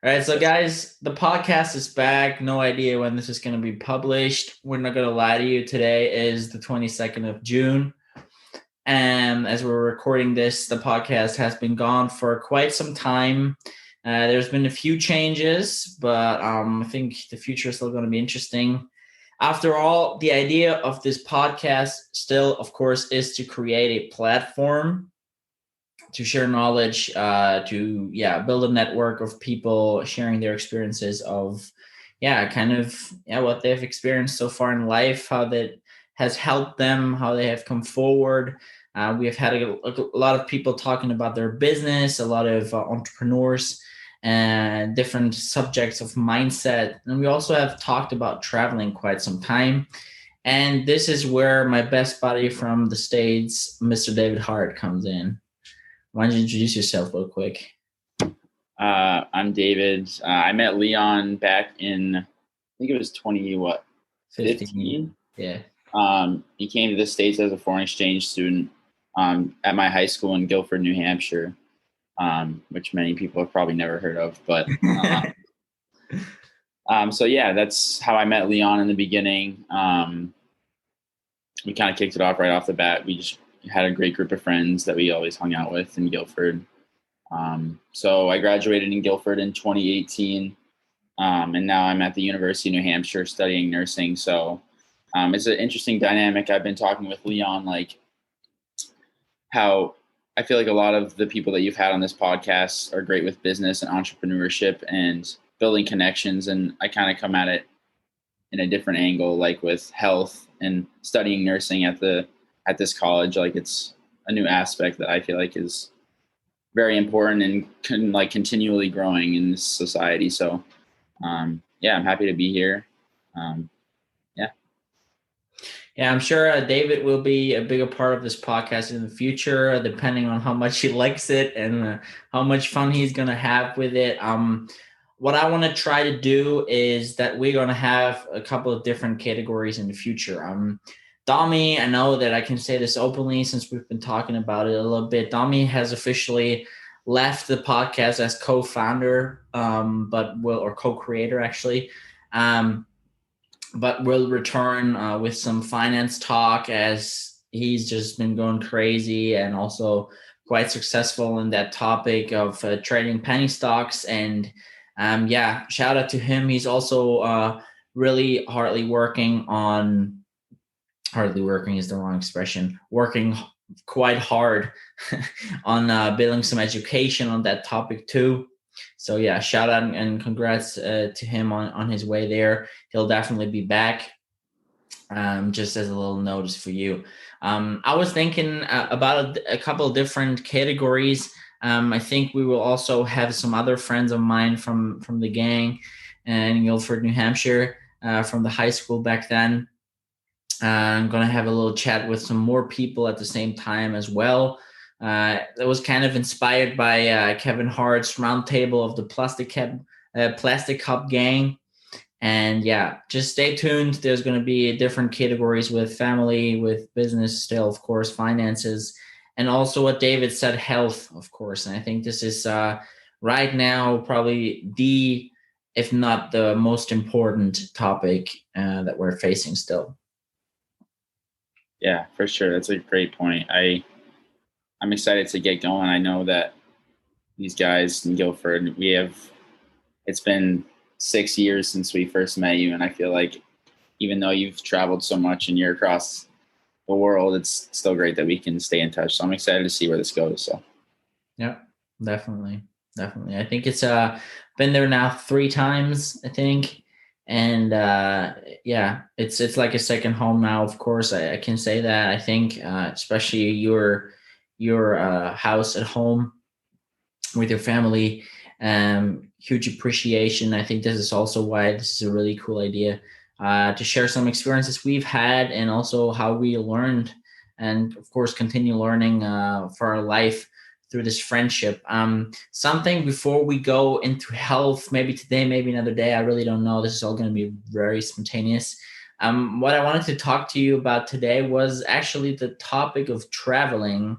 All right, so guys, the podcast is back. No idea when this is going to be published. We're not going to lie to you. Today is the 22nd of June. And as we're recording this, the podcast has been gone for quite some time. There's been a few changes, but I think the future is still going to be interesting. After all, the idea of this podcast still, of course, is to create a platform to share knowledge, to build a network of people sharing their experiences of what they've experienced so far in life, how that has helped them, how they have come forward. We have had a lot of people talking about their business, a lot of entrepreneurs and different subjects of mindset. And we also have talked about traveling quite some time. And this is where my best buddy from the States, Mr. David Hart, comes in. Why don't you introduce yourself real quick? I'm David. I met Leon back in, I think it was 15? Yeah. He came to the States as a foreign exchange student at my high school in Guilford, New Hampshire, which many people have probably never heard of. But so yeah, that's how I met Leon in the beginning. We kind of kicked it off right off the bat. We just had a great group of friends that we always hung out with in Guilford. So I graduated in Guilford in 2018, and now I'm at the University of New Hampshire studying nursing. So it's an interesting dynamic. I've been talking with Leon, like how I feel like a lot of the people that you've had on this podcast are great with business and entrepreneurship and building connections. And I kind of come at it in a different angle, like with health and studying nursing at this college. Like it's a new aspect that I feel like is very important and continually growing in this society. So, I'm happy to be here. Yeah, I'm sure David will be a bigger part of this podcast in the future, depending on how much he likes it and how much fun he's going to have with it. What I want to try to do is that we're going to have a couple of different categories in the future. Dami, I know that I can say this openly since we've been talking about it a little bit. Dami has officially left the podcast as co-founder, or co-creator actually. But will return with some finance talk as he's just been going crazy and also quite successful in that topic of trading penny stocks. And shout out to him. He's also really hardly working is the wrong expression, working quite hard on building some education on that topic too. So yeah, shout out and congrats to him on his way there. He'll definitely be back. Just as a little notice for you. I was thinking about a couple of different categories. I think we will also have some other friends of mine from the gang in Guilford, New Hampshire, from the high school back then. I'm going to have a little chat with some more people at the same time as well. That was kind of inspired by Kevin Hart's roundtable of the Plastic Cup gang. And just stay tuned. There's going to be different categories with family, with business still, of course, finances, and also what David said, health, of course. And I think this is right now probably if not the most important topic that we're facing still. Yeah, for sure. That's a great point. I'm excited to get going. I know that these guys in Guilford, it's been 6 years since we first met you. And I feel like even though you've traveled so much and you're across the world, it's still great that we can stay in touch. So I'm excited to see where this goes. So yeah, definitely. I think it's been there now 3 times, I think. And it's like a second home now. Of course, I can say that. I think especially your house at home with your family, huge appreciation. I think this is also why this is a really cool idea to share some experiences we've had and also how we learned, and of course continue learning for our life through this friendship. Something before we go into health, maybe today, maybe another day, I really don't know. This is all going to be very spontaneous. What I wanted to talk to you about today was actually the topic of traveling,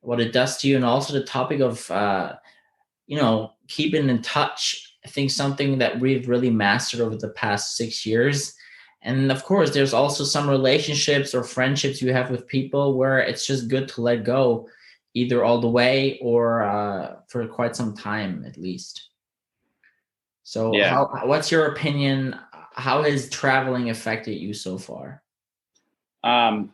what it does to you, and also the topic of keeping in touch I think something that we've really mastered over the past 6 years. And of course, there's also some relationships or friendships you have with people where it's just good to let go, either all the way or for quite some time at least. So, Yeah. what's your opinion? How has traveling affected you so far? Um,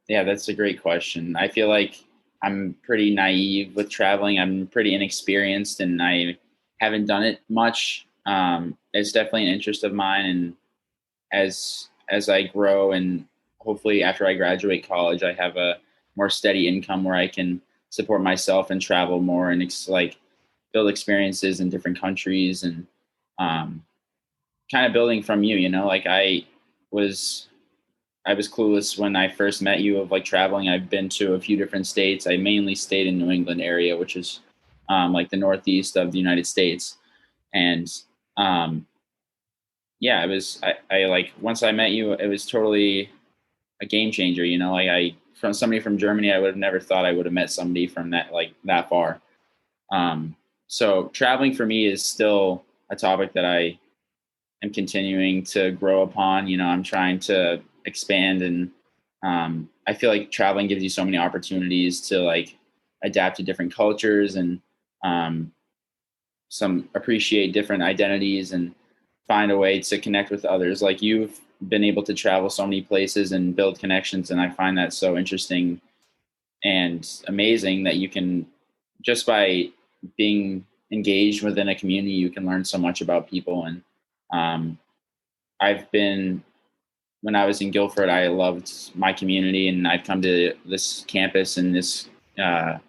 yeah, that's a great question. I feel like I'm pretty naive with traveling. I'm pretty inexperienced and I haven't done it much. It's definitely an interest of mine. And as I grow and hopefully after I graduate college, I have a more steady income where I can support myself and travel more and like build experiences in different countries and um, kind of building from you, like was I was clueless when I first met you of like traveling. I've been to a few different states. I mainly stayed in New England area, which is like the Northeast of the United States. And um, yeah, I like, once I met you, it was totally a game changer, like from somebody from Germany, I would have never thought I would have met somebody from that far. Um, so traveling for me is still a topic that I am continuing to grow upon. I'm trying to expand and I feel like traveling gives you so many opportunities to like adapt to different cultures and um, some appreciate different identities and find a way to connect with others. Like you've been able to travel so many places and build connections, and I find that so interesting and amazing that you can, just by being engaged within a community, you can learn so much about people. And um, I've been when I was in Guilford, I loved my community, and I've come to this campus and this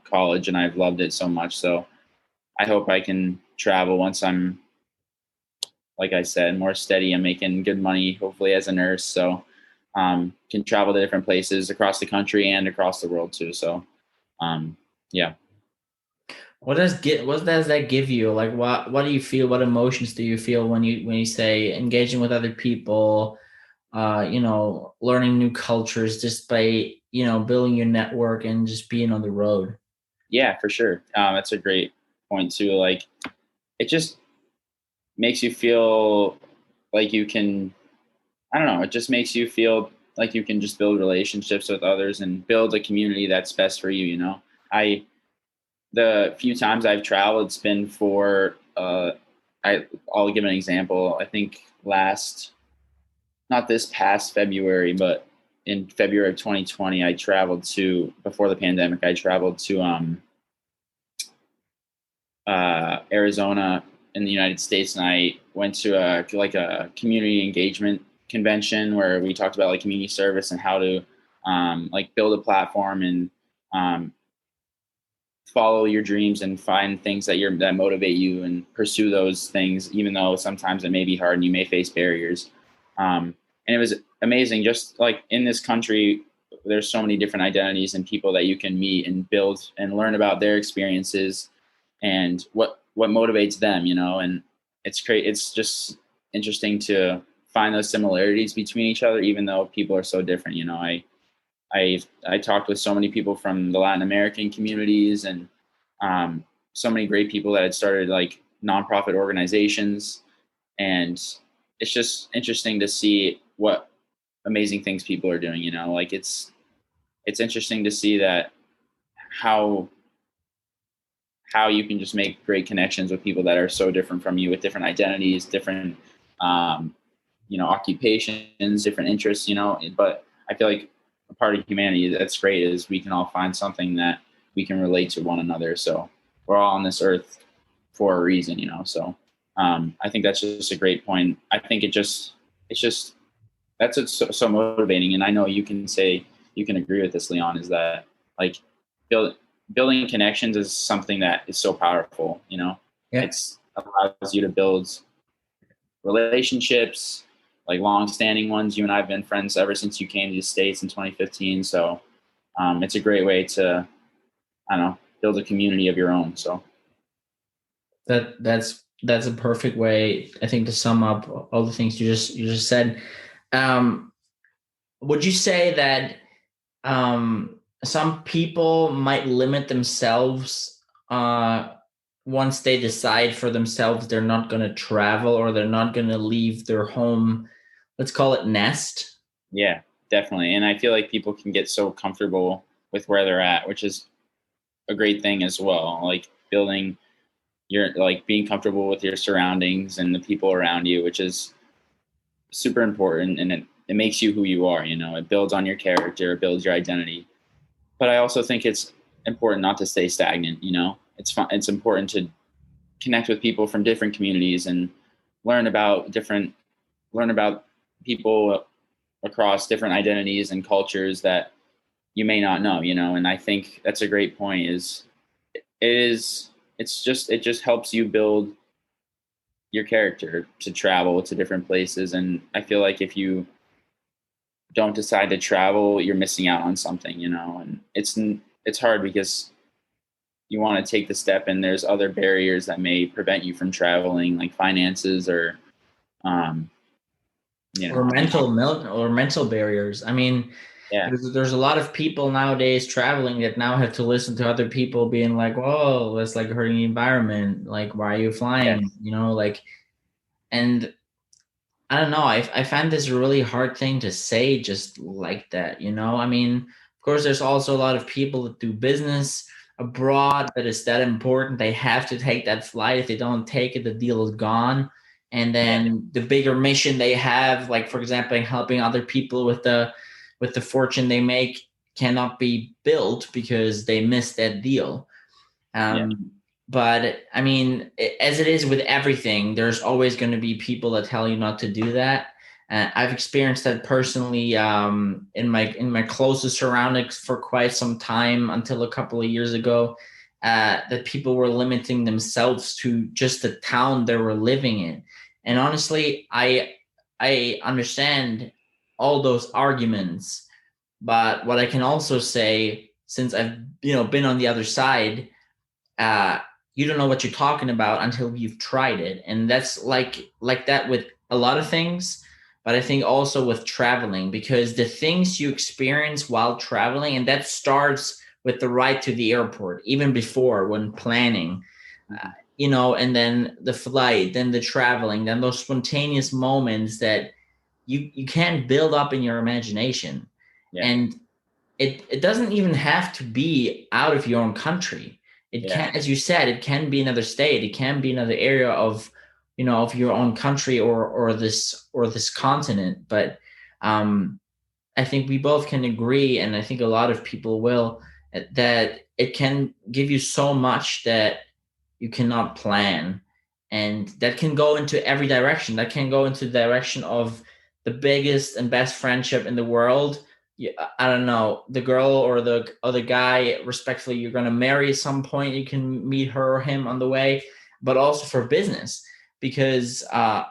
college, and I've loved it so much. So I hope I can travel once I'm, like I said, more steady. I'm making good money, hopefully as a nurse. So can travel to different places across the country and across the world too. So um, yeah. What does that give you? Like what do you feel? What emotions do you feel when you say engaging with other people, learning new cultures just by, building your network and just being on the road? Yeah, for sure. That's a great point too. Like it just makes you feel like you can, I don't know, it just makes you feel like you can just build relationships with others and build a community that's best for you. I the few times I've traveled, it's been for I'll give an example. I think not this past February, but in February of 2020, I traveled to, before the pandemic, I traveled to Arizona in the United States, and I went to a community engagement convention where we talked about like community service and how to like build a platform and um, follow your dreams and find things that motivate you and pursue those things, even though sometimes it may be hard and you may face barriers. And it was amazing. Just like in this country, there's so many different identities and people that you can meet and build and learn about their experiences and what motivates them, and it's great. It's just interesting to find those similarities between each other, even though people are so different. I talked with so many people from the Latin American communities and so many great people that had started like nonprofit organizations, and it's just interesting to see what amazing things people are doing. Like it's interesting to see that how you can just make great connections with people that are so different from you with different identities, different um, occupations, different interests. But I feel like a part of humanity that's great is we can all find something that we can relate to one another. So we're all on this earth for a reason. So I think that's just a great point. I think it's just that's what's so motivating. And I know you can agree with this, Leon, is that like build, building connections is something that is so powerful. Yeah. It's allows you to build relationships, like long-standing ones. You and I have been friends ever since you came to the States in 2015. So it's a great way to, I don't know, build a community of your own. So That's a perfect way, I think, to sum up all the things you just said. Um, would you say that some people might limit themselves once they decide for themselves they're not going to travel or they're not going to leave their home, let's call it nest. Yeah, definitely. And I feel like people can get so comfortable with where they're at, which is a great thing as well. Like building your, like being comfortable with your surroundings and the people around you, which is super important. And it makes you who you are, you know, it builds on your character, it builds your identity. But I also think it's important not to stay stagnant, you know. It's fun, it's important to connect with people from different communities and learn about different learn about people across different identities and cultures that you may not know, you know. And I think that's a great point. It just helps you build your character to travel to different places. And I feel like if you don't decide to travel, you're missing out on something, you know. And it's hard because you want to take the step and there's other barriers that may prevent you from traveling, like finances or um you Or know. mental barriers. I mean, Yeah. there's a lot of people nowadays traveling that now have to listen to other people being like, "Whoa, that's like hurting the environment. Like, why are you flying?" Yes. You know, like, and I don't know. I find this a really hard thing to say just like that, you know? I mean, of course, there's also a lot of people that do business abroad that is that important. They have to take that flight. If they don't take it, the deal is gone. And Yeah. then the bigger mission they have, like for example, helping other people with the fortune they make cannot be built because they missed that deal. Yeah. But I mean, as it is with everything, there's always going to be people that tell you not to do that. I've experienced that personally in my closest surroundings for quite some time until a couple of years ago. That people were limiting themselves to just the town they were living in, and honestly, I understand all those arguments. But what I can also say, since I've been on the other side, uh, you don't know what you're talking about until you've tried it, and that's like that with a lot of things. But I think also with traveling, because the things you experience while traveling, and that starts with the ride to the airport, even before when planning, uh, Mhm. and then the flight, then the traveling, then those spontaneous moments that you can't build up in your imagination. Yeah. And it doesn't even have to be out of your own country. It Yeah. can, as you said, it can be another state. It can be another area of, of your own country or this continent. But um, I think we both can agree, and I think a lot of people will, that it can give you so much that you cannot plan. And that can go into every direction. That can go into the direction of the biggest and best friendship in the world. Yeah, I don't know, the girl or the other guy, respectfully, you're going to marry at some point. You can meet her or him on the way, but also for business, because a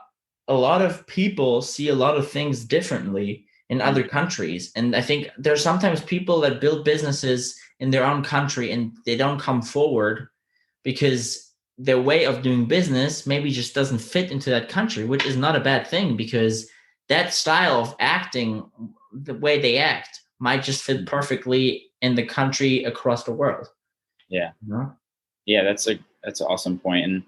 lot of people see a lot of things differently in Mhm. other countries. And I think there's sometimes people that build businesses in their own country and they don't come forward because their way of doing business maybe just doesn't fit into that country, which is not a bad thing, because that style of acting, the way they act, might just fit perfectly in the country across the world. Yeah. You know? Yeah. That's an awesome point. And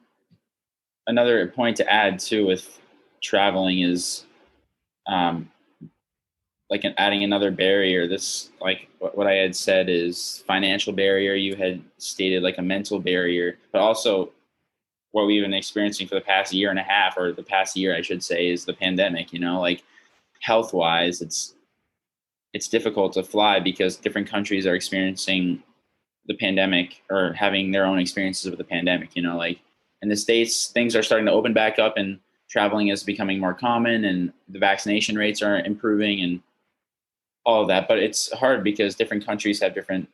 another point to add too with traveling is um, like adding another barrier. This, like what I had said, is financial barrier. You had stated like a mental barrier, but also what we've been experiencing for the past year and a half, or the past year, I should say, is the pandemic. You know, like health wise, it's difficult to fly because different countries are experiencing the pandemic or having their own experiences with the pandemic. You know, like in the States, things are starting to open back up and traveling is becoming more common and the vaccination rates are improving and all of that. But it's hard because different countries have different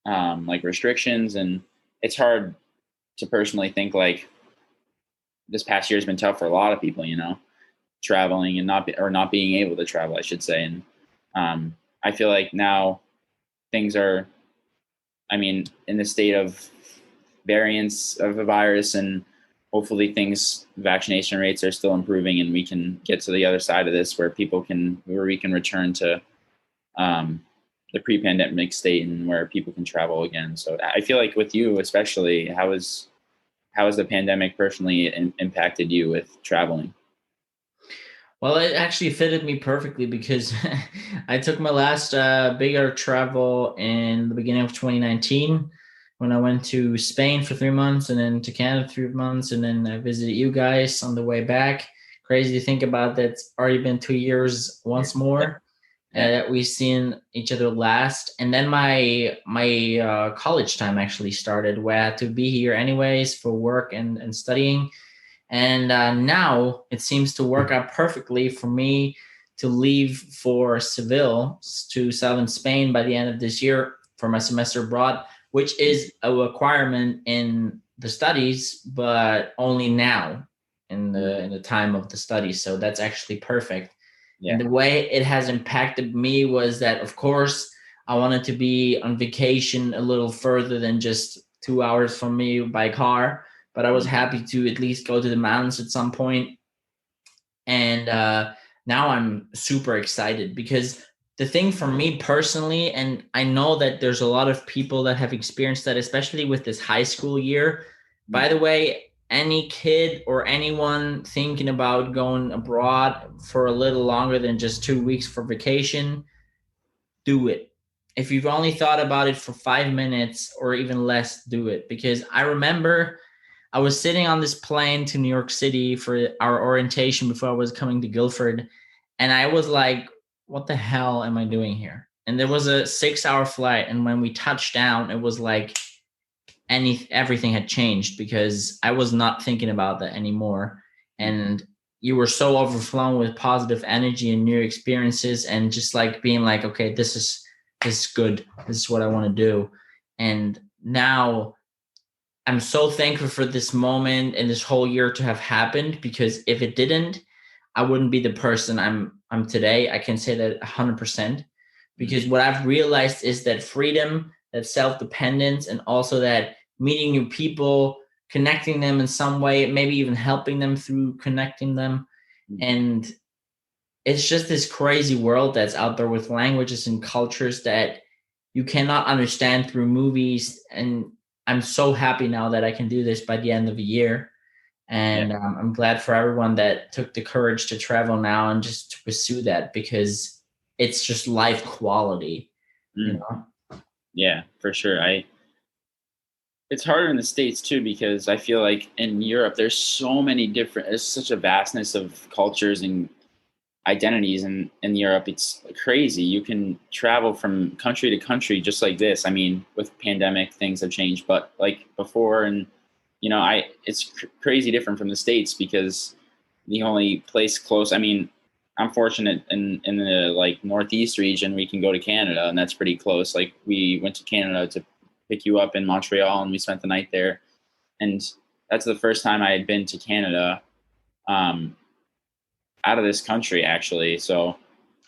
like restrictions, and it's hard to personally think like this past year has been tough for a lot of people, you know, traveling and not being able to travel, I should say. And I feel like now things are, I mean, in the state of variants of the virus, and hopefully vaccination rates are still improving, and we can get to the other side of this where we can return to um, the pre-pandemic state and where people can travel again. So I feel like with you especially, how has the pandemic personally impacted you with traveling? Well, it actually fitted me perfectly because I took my last bigger travel in the beginning of 2019 when I went to Spain for 3 months and then to Canada 3 months and then I visited you guys on the way back. Crazy to think about that. It's already been 2 years once Yeah, more yeah, that we've seen each other last. And then my college time actually started where I had to be here anyways for work and studying. And now it seems to work out perfectly for me to leave for Seville to southern Spain by the end of this year for my semester abroad, which is a requirement in the studies, but only now in the time of the study. So that's actually perfect. And yeah, the way it has impacted me was that, of course, I wanted to be on vacation a little further than just 2 hours from me by car, but I was mm, happy to at least go to the mountains at some point. And now I'm super excited because the thing for me personally, and I know that there's a lot of people that have experienced that, especially with this high school year. mm, By the way, any kid or anyone thinking about going abroad for a little longer than just 2 weeks for vacation, do it. If you've only thought about it for 5 minutes or even less, do it. Because I remember I was sitting on this plane to New York City for our orientation before I was coming to Guildford. And I was like, what the hell am I doing here? And there was a 6 hour flight. And when we touched down, it was like everything had changed because I was not thinking about that anymore. mm, And you were so overflown with positive energy and new experiences and just like being like, okay, this is good. This is what I want to do. And now I'm so thankful for this moment and this whole year to have happened because if it didn't, I wouldn't be the person I'm today. I can say that 100% mm, because what I've realized is that freedom, that self-dependence, and also that meeting new people, connecting them in some way, maybe even helping them through connecting them. mm. And it's just this crazy world that's out there with languages and cultures that you cannot understand through movies. And I'm so happy now that I can do this by the end of the year. Yeah. And I'm glad for everyone that took the courage to travel now and just to pursue that because it's just life quality, you Mm, know? yeah, for sure. It's harder in the States too because I feel like in Europe there's so many different there's such a vastness of cultures and identities in Europe. It's crazy. You can travel from country to country just like this. I mean, with pandemic things have changed, but like before and I it's crazy different from the States because the only place close, I mean, I'm fortunate in the like northeast region we can go to Canada and that's pretty close. Like we went to Canada to pick you up in Montreal and we spent the night there. And that's the first time I had been to Canada um, out of this country actually. So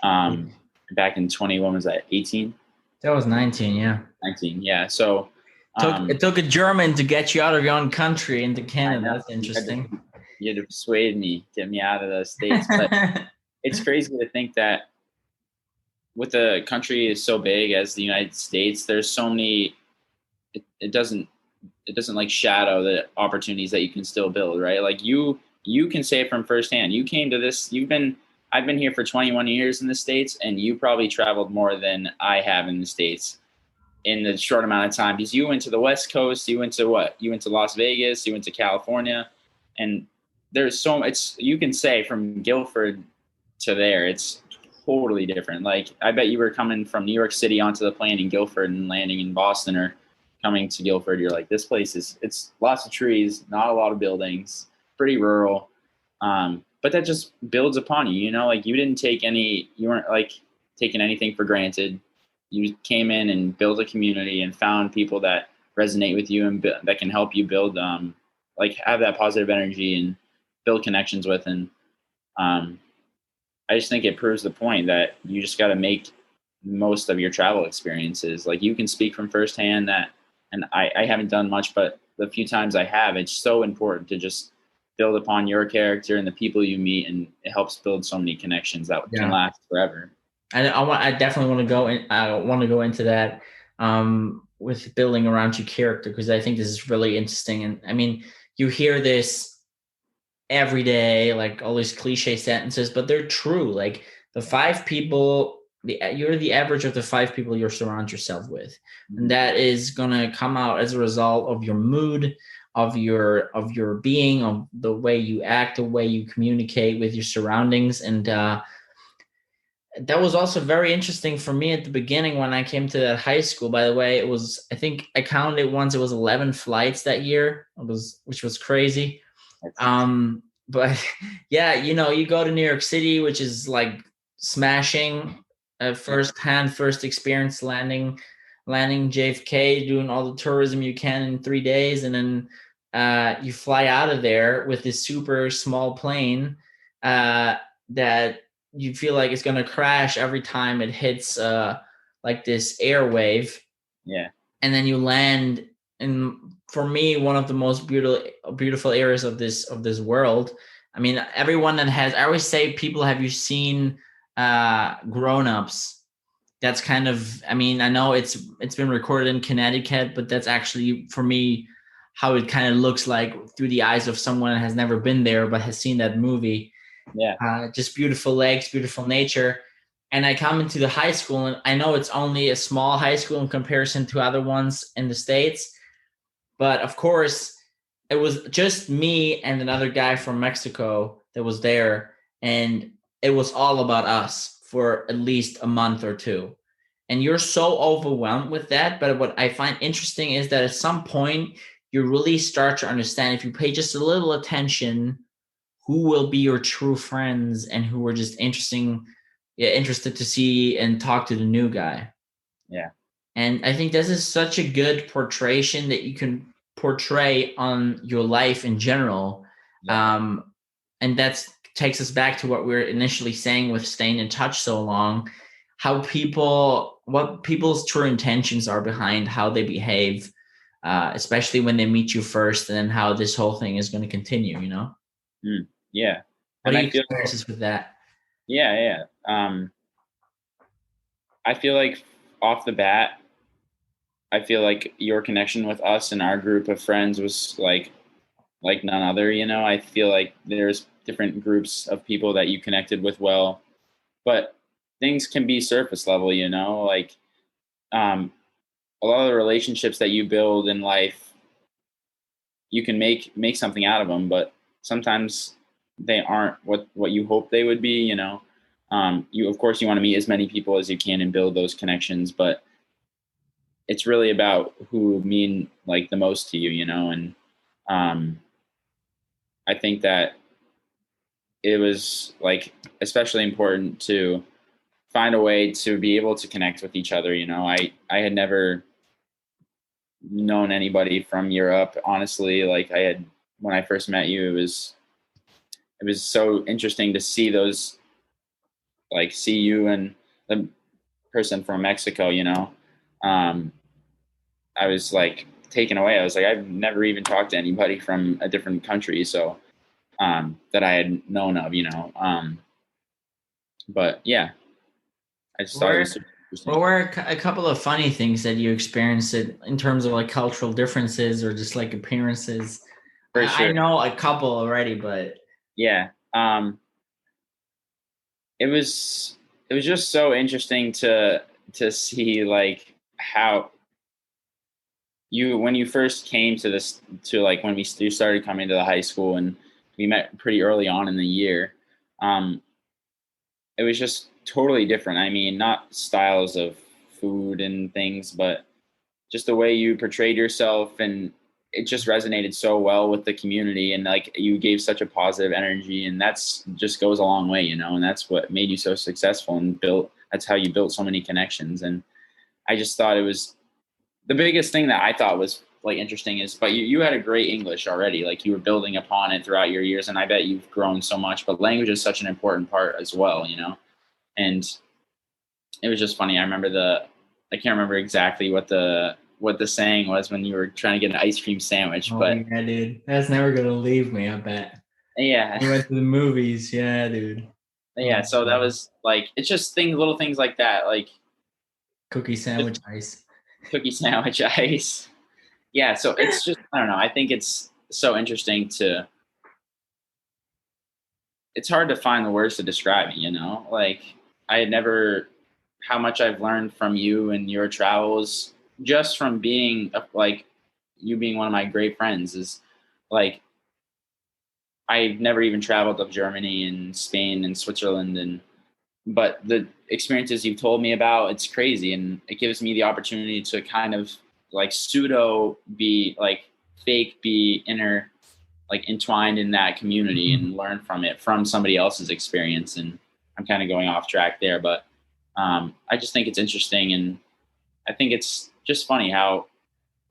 back in 20, when was that? 18, That was 19, yeah. 19. Yeah. So It took a German to get you out of your own country into I Canada. know That's interesting. you had to persuade me, get me out of the States. But it's crazy to think that with a country is so big as the United States, there's so many. It doesn't like shadow the opportunities that you can still build, right? Like you can say it from firsthand. You came to this. I've been here for 21 years in the States, and you probably traveled more than I have in the States in the short amount of time because you went to the West Coast. You went to what? You went to Las Vegas. You went to California, and there's so it's you can say from Guilford to there, it's totally different. Like I bet you were coming from New York City onto the plane in Guilford and landing in Boston or coming to Guilford. You're like, this place it's lots of trees, not a lot of buildings, pretty rural. But that just builds upon you, like you weren't like taking anything for granted. You came in and built a community and found people that resonate with you and that can help you build, like have that positive energy and build connections with. And um, I just think it proves the point that you just got to make most of your travel experiences. Like you can speak from firsthand that, and I haven't done much, but the few times I have, it's so important to just build upon your character and the people you meet, and it helps build so many connections that can Yeah. last forever. I definitely want to go in. I want to go into that with building around your character because I think this is really interesting. And I mean, you hear this every day, like all these cliche sentences, but they're true. Like the five people, you're the average of the five people you surround yourself with, and Mhm. that is gonna come out as a result of your mood, of your being, of the way you act, the way you communicate with your surroundings, and that was also very interesting for me at the beginning when I came to that high school. By the way, it was, I think I counted it once, it was 11 flights that year. Which was crazy. That's But yeah, you go to New York City, which is like smashing, first experience landing JFK, doing all the tourism you can in 3 days, and then you fly out of there with this super small plane uh, that you feel like it's gonna crash every time it hits like this airwave, yeah, and then you land in, for me, one of the most beautiful areas of this world. I mean, everyone that has, I always say, people, have you seen Grown Ups? That's kind of, I mean, I know it's been recorded in Connecticut, but that's actually, for me, how it kind of looks like through the eyes of someone that has never been there but has seen that movie. yeah, Just beautiful lakes, beautiful nature. And I come into the high school, and I know it's only a small high school in comparison to other ones in the States. But of course, it was just me and another guy from Mexico that was there. And it was all about us for at least a month or two. And you're so overwhelmed with that. But what I find interesting is that at some point, you really start to understand, if you pay just a little attention, who will be your true friends and who are just interested to see and talk to the new guy. yeah, And I think this is such a good portrayal that you can portray on your life in general. yeah, Um, and that takes us back to what we were initially saying with staying in touch so long, what people's true intentions are behind how they behave, especially when they meet you first, and then how this whole thing is going to continue. mm, yeah. What And are I your feel, experiences with that? yeah, yeah. I feel like off the bat, I feel like your connection with us and our group of friends was like none other. I feel like there's different groups of people that you connected with well, but things can be surface level. Like um, a lot of the relationships that you build in life, you can make something out of them, but sometimes they aren't what you hope they would be. You, of course, you want to meet as many people as you can and build those connections, but it's really about who mean like the most to you. And um, I think that it was like especially important to find a way to be able to connect with each other. I had never known anybody from Europe, honestly. Like I had, when I first met you, it was so interesting to see see you and the person from Mexico. um, I was like taken away. I was like, I've never even talked to anybody from a different country, so that I had known of. But yeah, I just thought it was Where super what interesting. were a couple of funny things that you experienced in terms of like cultural differences or just like appearances? For I sure. know a couple already, but Yeah. It was it was just so interesting to see like how you when you first came to this to like when you started coming to the high school and we met pretty early on in the year. um it was just totally different. I mean, not styles of food and things, but just the way you portrayed yourself, and it just resonated so well with the community, and like you gave such a positive energy, and that's just goes a long way. And that's what made you so successful and built that's how you built so many connections. And I just thought it was the biggest thing that I thought was like interesting is, but you had a great English already, like you were building upon it throughout your years, and I bet you've grown so much. But language is such an important part as well. And it was just funny. I can't remember exactly what the saying was when you were trying to get an ice cream sandwich, oh but yeah, dude, that's never gonna leave me. I bet. yeah, We went to the movies, yeah, dude. Oh, yeah. So that man. was like it's just little things like that, like Cookie just sandwich ice. cookie sandwich ice. Yeah, so it's just I don't know. I think it's so interesting to. It's hard to find the words to describe it. Like I had never how much I've learned from you and your travels just from being like you being one of my great friends is like I've never even traveled to Germany and Spain and Switzerland but the experiences you've told me about, it's crazy, and it gives me the opportunity to kind of like pseudo be like fake be inner like entwined in that community and learn from it from somebody else's experience. And I'm kind of going off track there, but I just think it's interesting, and I think it's just funny how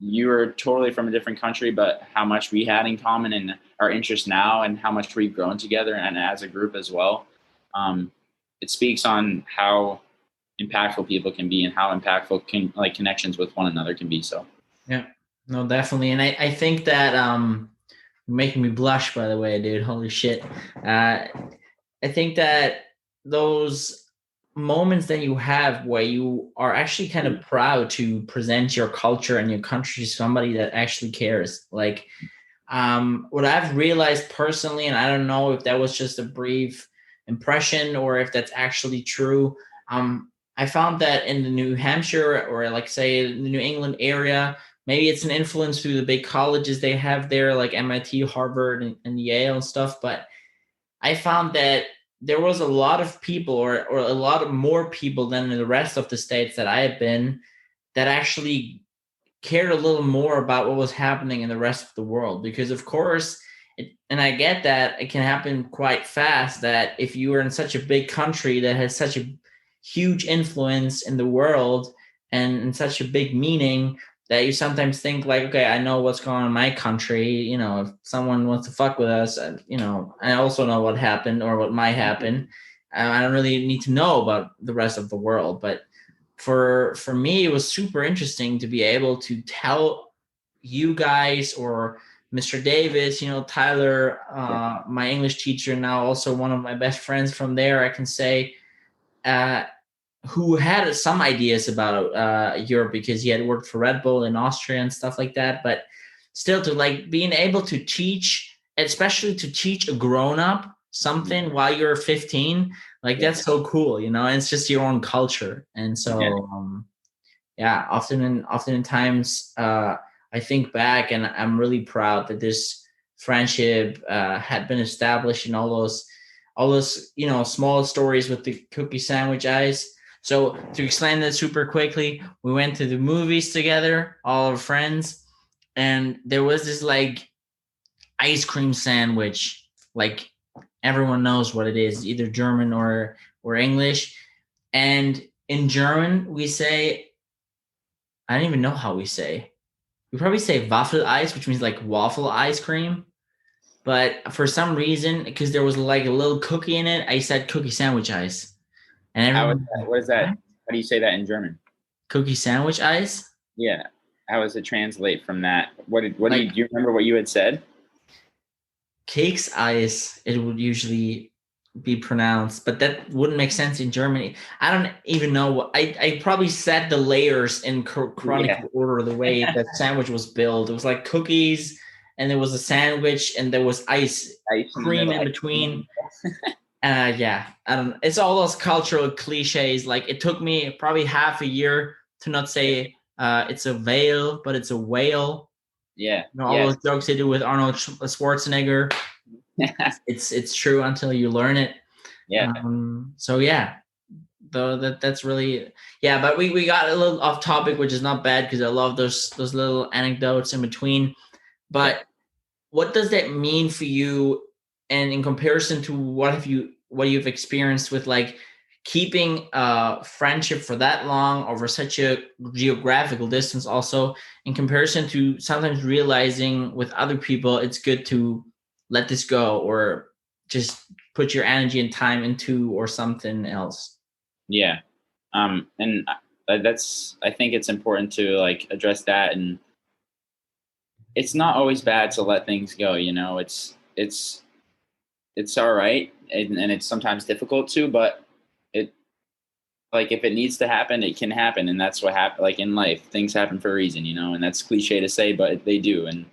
you were totally from a different country, but how much we had in common and our interests now, and how much we've grown together and as a group as well. Um, it speaks on how impactful people can be and how impactful connections with one another can be. So Yeah, no, definitely. And I think that making me blush, by the way, dude. Holy shit. I think that those moments that you have where you are actually kind of proud to present your culture and your country to somebody that actually cares. Like what I've realized personally, and I don't know if that was just a brief impression or if that's actually true. I found that in the New Hampshire or like say the New England area, maybe it's an influence through the big colleges they have there, like MIT, Harvard, and Yale and stuff. But I found that there was a lot of people, or a lot of more people than in the rest of the states that I have been, that actually cared a little more about what was happening in the rest of the world. Because of course, and I get that it can happen quite fast, that if you are in such a big country that has such a huge influence in the world and such a big meaning, that you sometimes think like, okay, I know what's going on in my country. If someone wants to fuck with us, I also know what happened or what might happen. I don't really need to know about the rest of the world. But for me, it was super interesting to be able to tell you guys, or Mr. Davis, Tyler, my English teacher, now also one of my best friends from there, I can say, uh, who had some ideas about Europe because he had worked for Red Bull in Austria and stuff like that. But still, to like being able to teach, especially to teach a grown up something while you're 15, like that's so cool, and it's just your own culture. And so, often in times, I think back and I'm really proud that this friendship had been established, in all those small stories with the cookie sandwich eyes. So to explain that super quickly, we went to the movies together, all our friends, and there was this like ice cream sandwich. Like everyone knows what it is, either German or English. And in German, we say, I don't even know how we say. We probably say Waffel Eis, which means like waffle ice cream. But for some reason, because there was like a little cookie in it, I said cookie sandwich ice. And how is everyone, that? What is that? what? How do you say that in German? Cookie sandwich ice? Yeah. How does it translate from that? Like Do you remember what you had said? cakes ice, it would usually be pronounced, but that wouldn't make sense in Germany. I don't even know what I probably said the layers in chronicle order, the way that sandwich was built. It was like cookies, and there was a sandwich, and there was ice cream in between. Yeah, I don't know. It's all those cultural cliches. Like it took me probably half a year to not say it's a veil, but it's a whale. Yeah. All those jokes they do with Arnold Schwarzenegger. It's true until you learn it. Yeah. So yeah, though that's really, yeah. But we got a little off topic, which is not bad because I love those little anecdotes in between. But what does that mean for you? And in comparison to what you've experienced with like keeping friendship for that long over such a geographical distance, also in comparison to sometimes realizing with other people it's good to let this go, or just put your energy and time into or something else. Yeah. And I think it's important to like address that, and it's not always bad to let things go. It's all right, and it's sometimes difficult to, but it like if it needs to happen, it can happen, and that's what happen. Like in life, things happen for a reason, and that's cliche to say, but they do, and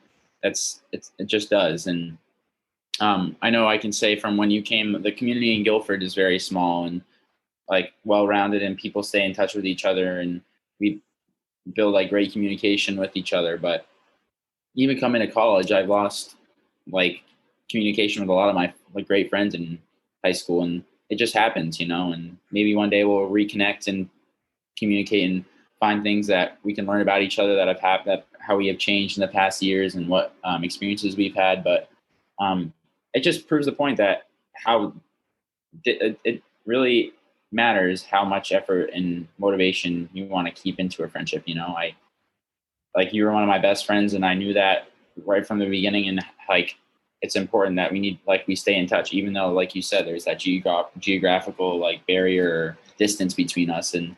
it just does. And I know I can say from when you came, the community in Guilford is very small and like well-rounded, and people stay in touch with each other, and we build like great communication with each other. But even coming to college, I've lost like communication with a lot of my like great friends in high school, and it just happens, and maybe one day we'll reconnect and communicate and find things that we can learn about each other that have happened, that how we have changed in the past years and what experiences we've had. But it just proves the point that how it really matters how much effort and motivation you want to keep into a friendship. I like you were one of my best friends, and I knew that right from the beginning. And like, it's important that we stay in touch, even though, like you said, there's that geographical like barrier or distance between us. And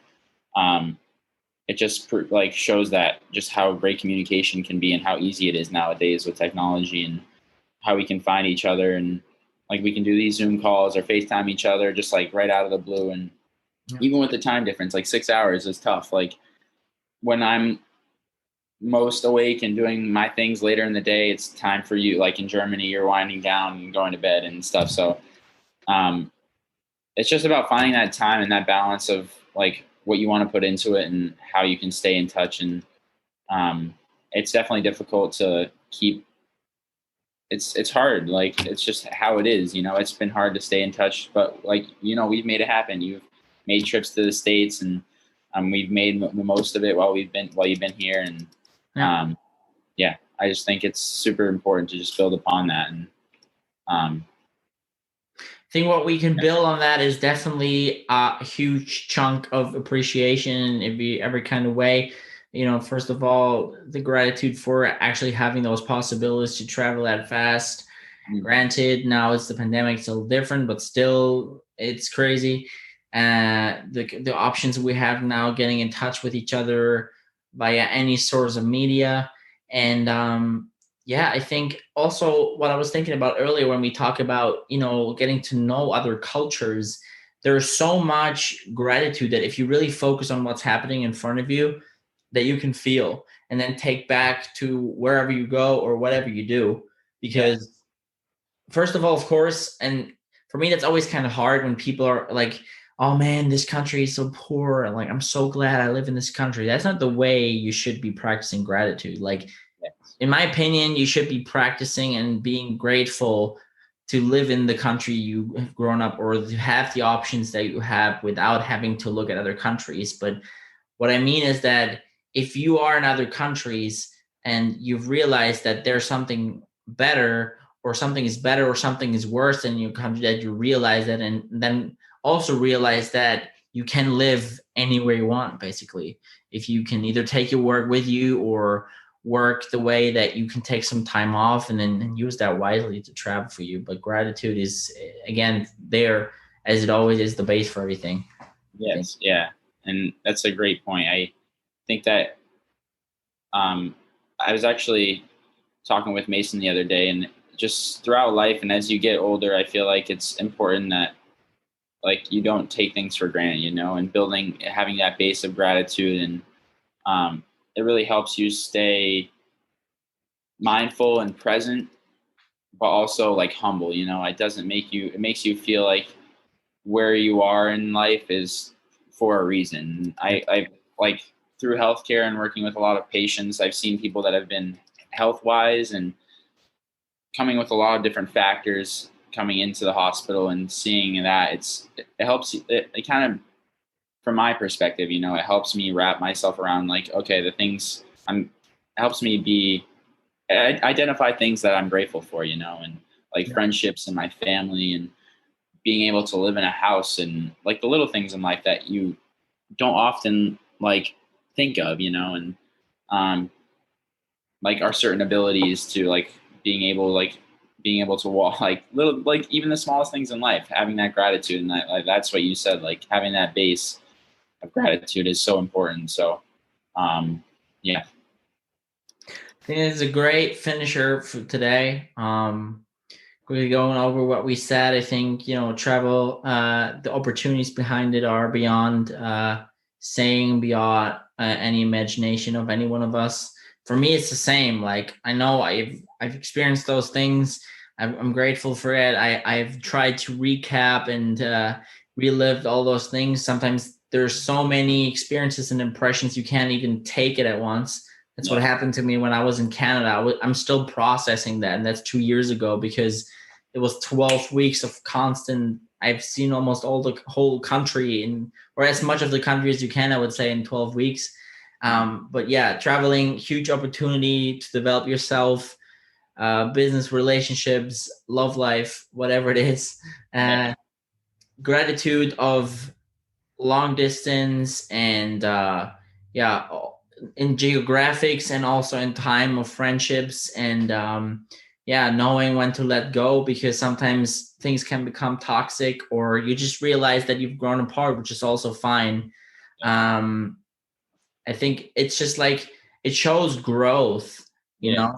it just like shows that just how great communication can be and how easy it is nowadays with technology, and how we can find each other, and like we can do these Zoom calls or FaceTime each other just like right out of the blue. And even with the time difference, like 6 hours is tough. Like when I'm most awake and doing my things later in the day, it's time for you. Like in Germany, you're winding down and going to bed and stuff. So it's just about finding that time and that balance of like what you want to put into it and how you can stay in touch. And it's definitely difficult to keep. It's hard. Like it's just how it is. It's been hard to stay in touch, but like we've made it happen. You've made trips to the States, and we've made the most of it while you've been here. And I just think it's super important to just build upon that. And I think what we can build on that is definitely a huge chunk of appreciation in every kind of way. First of all, the gratitude for actually having those possibilities to travel that fast. Mm-hmm. Granted, now it's the pandemic, it's a little different, but still it's crazy. The options we have now, getting in touch with each other via any source of media. And I think also what I was thinking about earlier when we talk about, getting to know other cultures, there's so much gratitude that if you really focus on what's happening in front of you, that you can feel and then take back to wherever you go or whatever you do. Because first of all, of course, and for me, that's always kind of hard when people are like, oh man, this country is so poor. And like, I'm so glad I live in this country. That's not the way you should be practicing gratitude. Like, in my opinion, you should be practicing and being grateful to live in the country you have grown up, or to have the options that you have without having to look at other countries. But what I mean is that if you are in other countries and you've realized that there's something better, or something is better, or something is worse in your country, that you realize that, and then also realize that you can live anywhere you want, basically. If you can either take your work with you or work the way that you can take some time off and then use that wisely to travel for you. But gratitude is, again, there, as it always is, the base for everything. Yes. Yeah. And that's a great point. I think that I was actually talking with Mason the other day, and just throughout life and as you get older, I feel like it's important that like you don't take things for granted, and having that base of gratitude, and it really helps you stay mindful and present, but also like humble. It makes you feel like where you are in life is for a reason. I like through healthcare and working with a lot of patients, I've seen people that have been health-wise and coming with a lot of different factors coming into the hospital, and seeing that it helps it kind of, from my perspective, it helps me wrap myself around like, okay, it helps me identify things that I'm grateful for, and like friendships and my family, and being able to live in a house, and like the little things in life that you don't often like think of, and like our certain abilities to like being able to walk, like little, like even the smallest things in life, having that gratitude. And that, like, that's what you said, like having that base of gratitude is so important. So yeah, I think it's a great finisher for today. We're going over what we said. I think, travel, the opportunities behind it are beyond saying, beyond any imagination of any one of us. for me, it's the same. Like, I know I've experienced those things. I'm grateful for it. I've tried to recap and relived all those things. Sometimes there's so many experiences and impressions you can't even take it at once. That's what Yeah. happened to me when I was in Canada. I'm still processing that, and that's 2 years ago, because it was 12 weeks of constant. I've seen almost all the whole country or as much of the country as you can, I would say, in 12 weeks. But yeah, traveling, huge opportunity to develop yourself, business, relationships, love life, whatever it is. Yeah. Uh, Gratitude of long distance and yeah, in geographics and also in time of friendships, and yeah, knowing when to let go, because sometimes things can become toxic, or you just realize that you've grown apart, which is also fine. um I think it's just like it shows growth, Yeah.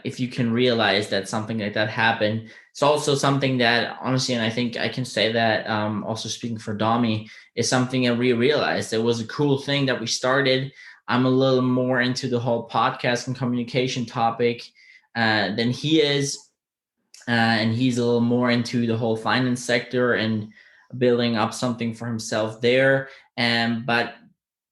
if you can realize that something like that happened. It's also something that, honestly, and I think I can say that, also speaking for Domi, is something that we realized. It was a cool thing that we started. I'm a little more into the whole podcast and communication topic than he is. And he's a little more into the whole finance sector and building up something for himself there. But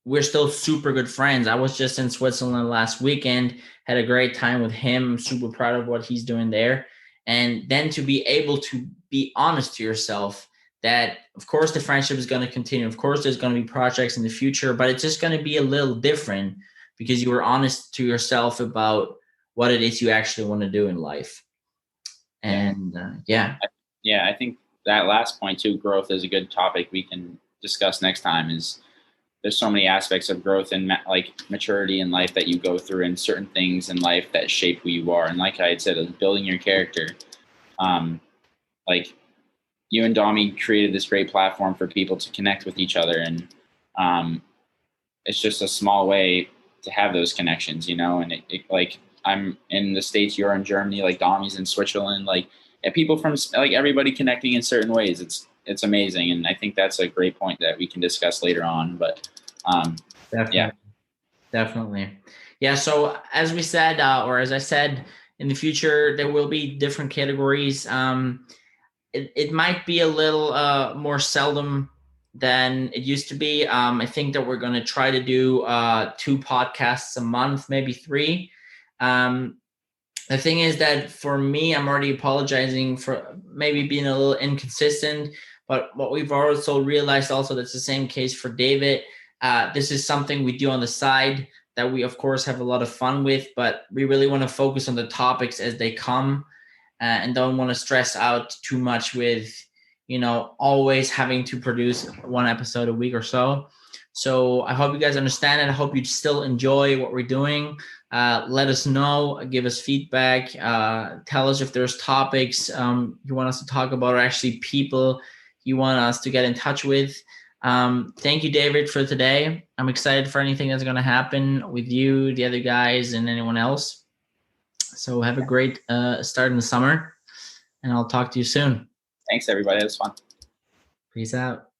we're still super good friends. I was just in Switzerland last weekend, had a great time with him. Super proud of what he's doing there. And then to be able to be honest to yourself that, of course, the friendship is going to continue. Of course, there's going to be projects in the future, but it's just going to be a little different because you were honest to yourself about what it is you actually want to do in life. Yeah. And yeah. Yeah, I think that last point too, growth, is a good topic we can discuss next time. Is there's so many aspects of growth and like maturity in life that you go through, and certain things in life that shape who you are. And like I had said, building your character. Um, like you and Domi created this great platform for people to connect with each other, and um, it's just a small way to have those connections, and like I'm in the States, you're in Germany, like Domi's in Switzerland, like, and people from like everybody connecting in certain ways. It's amazing. And I think that's a great point that we can discuss later on. But yeah. Definitely. Definitely. Yeah. So as we said, or as I said, in the future, there will be different categories. It might be a little more seldom than it used to be. I think that we're going to try to do 2 podcasts a month, maybe 3. Um, the thing is that for me, I'm already apologizing for maybe being a little inconsistent. But what we've also realized, also, that's the same case for David. This is something we do on the side that we, of course, have a lot of fun with, but we really want to focus on the topics as they come, and don't want to stress out too much with, always having to produce 1 episode a week or so. So I hope you guys understand it. I hope you still enjoy what we're doing. Let us know, give us feedback, tell us if there's topics you want us to talk about, or actually people you want us to get in touch with. Thank you, David, for today. I'm excited for anything that's going to happen with you, the other guys, and anyone else. So have a great start in the summer, and I'll talk to you soon. Thanks, everybody. It was fun. Peace out.